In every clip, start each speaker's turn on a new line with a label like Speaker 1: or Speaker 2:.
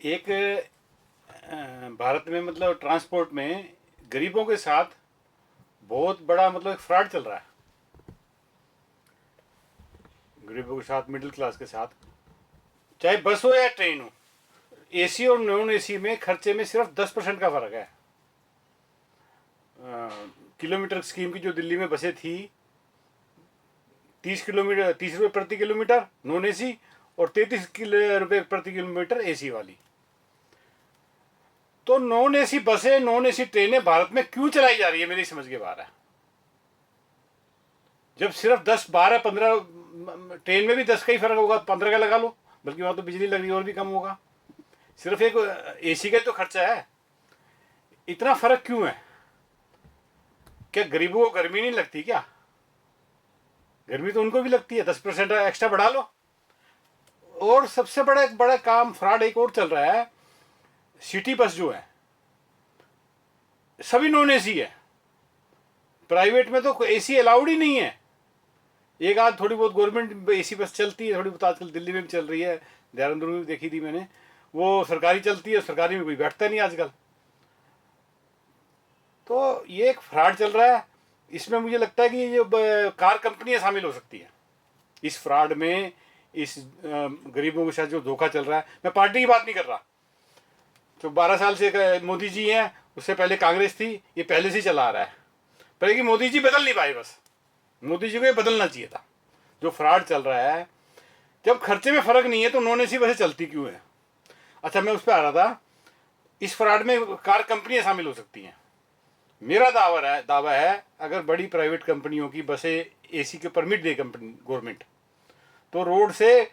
Speaker 1: एक भारत में मतलब ट्रांसपोर्ट में गरीबों के साथ बहुत बड़ा मतलब एक फ्रॉड चल रहा है। गरीबों के साथ, मिडिल क्लास के साथ, चाहे बस हो या ट्रेन हो, एसी और नॉन एसी में खर्चे में सिर्फ 10% का फर्क है। किलोमीटर स्कीम की जो दिल्ली में बसें थी, 30 किलोमीटर, 30 रुपये प्रति किलोमीटर नॉन एसी और 33 रुपये प्रति किलोमीटर एसी वाली। तो नॉन एसी बसें, नॉन एसी ट्रेनें भारत में क्यों चलाई जा रही है, मेरी समझ के बाहर है। जब सिर्फ 10, 12, 15, ट्रेन में भी 10 का ही फर्क होगा, 15 का लगा लो, बल्कि वहां तो बिजली लग रही है और भी कम होगा। सिर्फ एक एसी का तो खर्चा है, इतना फर्क क्यों है? क्या गरीबों को गर्मी नहीं लगती क्या? गर्मी तो उनको भी लगती है, 10% एक्स्ट्रा बढ़ा लो। और सबसे बड़ा एक बड़ा काम, फ्रॉड एक और चल रहा है। सिटी बस जो है सभी नॉन एसी है, प्राइवेट में तो एसी अलाउड ही नहीं है। एक आध थोड़ी बहुत गवर्नमेंट एसी बस चलती है, थोड़ी बहुत आजकल दिल्ली में भी चल रही है, देहरादून में भी देखी थी मैंने, वो सरकारी चलती है, सरकारी में कोई बैठता नहीं आजकल। तो ये एक फ्रॉड चल रहा है। इसमें मुझे लगता है कि ये कार कंपनियां शामिल हो सकती हैं इस फ्रॉड में। इस गरीबों के साथ जो धोखा चल रहा है, मैं पार्टी की बात नहीं कर रहा। जो 12 साल से मोदी जी हैं, उससे पहले कांग्रेस थी, ये पहले से ही चला आ रहा है। पर कि मोदी जी बदल नहीं पाए, बस मोदी जी को ये बदलना चाहिए था। जो फ्रॉड चल रहा है, जब खर्चे में फर्क नहीं है तो नॉन एसी बसें चलती क्यों है? अच्छा, मैं उस पर आ रहा था। इस फ्रॉड में कार कंपनियां शामिल हो सकती हैं। मेरा दावा है अगर बड़ी प्राइवेट कंपनियों की बसें एसी के परमिट दे कंपनी गवर्नमेंट, तो रोड से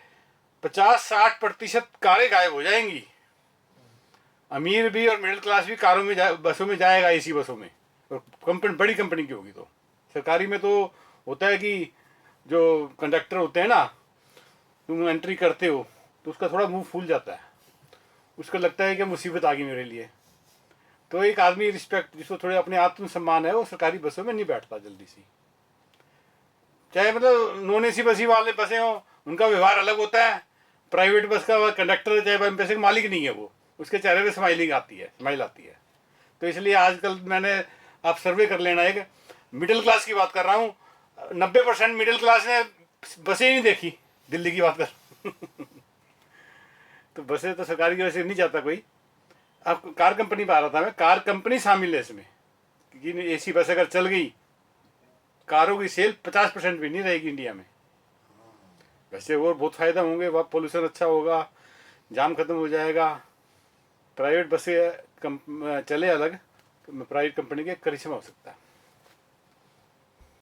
Speaker 1: 50-60% कारें गायब हो जाएंगी। अमीर भी और मिडिल क्लास भी कारों में बसों में जाएगा, एसी बसों में। और कंपनी बड़ी कंपनी की होगी तो। सरकारी में तो होता है कि जो कंडक्टर होते हैं ना, तुम एंट्री करते हो तो उसका थोड़ा मुंह फूल जाता है, उसको लगता है कि मुसीबत आ गई मेरे लिए। तो एक आदमी रिस्पेक्ट, जिसको थोड़े अपने आत्मसम्मान है, वो सरकारी बसों में नहीं बैठता जल्दी से। चाहे मतलब नॉन एसी बसी वाले बसें हो, उनका व्यवहार अलग होता है। प्राइवेट बस का कंडक्टर चाहे पैसे का मालिक नहीं है, वो उसके चेहरे पे स्माइलिंग आती है, स्माइल आती है। तो इसलिए आजकल मैंने, आप सर्वे कर लेना, एक मिडिल क्लास की बात कर रहा हूँ, 90% मिडिल क्लास ने बसें ही नहीं देखी, दिल्ली की बात कर। तो बसें तो सरकारी की वजह से नहीं जाता कोई। अब कार कंपनी पर आ रहा था मैं, कार कंपनी शामिल है इसमें, क्योंकि एसी बस अगर चल गई, कारों की सेल 50% भी नहीं रहेगी इंडिया में। वैसे और बहुत फायदा होंगे, वहाँ पोल्यूशन अच्छा होगा, जाम खत्म हो जाएगा। प्राइवेट बसें चले अलग, प्राइवेट कंपनी के करिश्मा हो सकता है।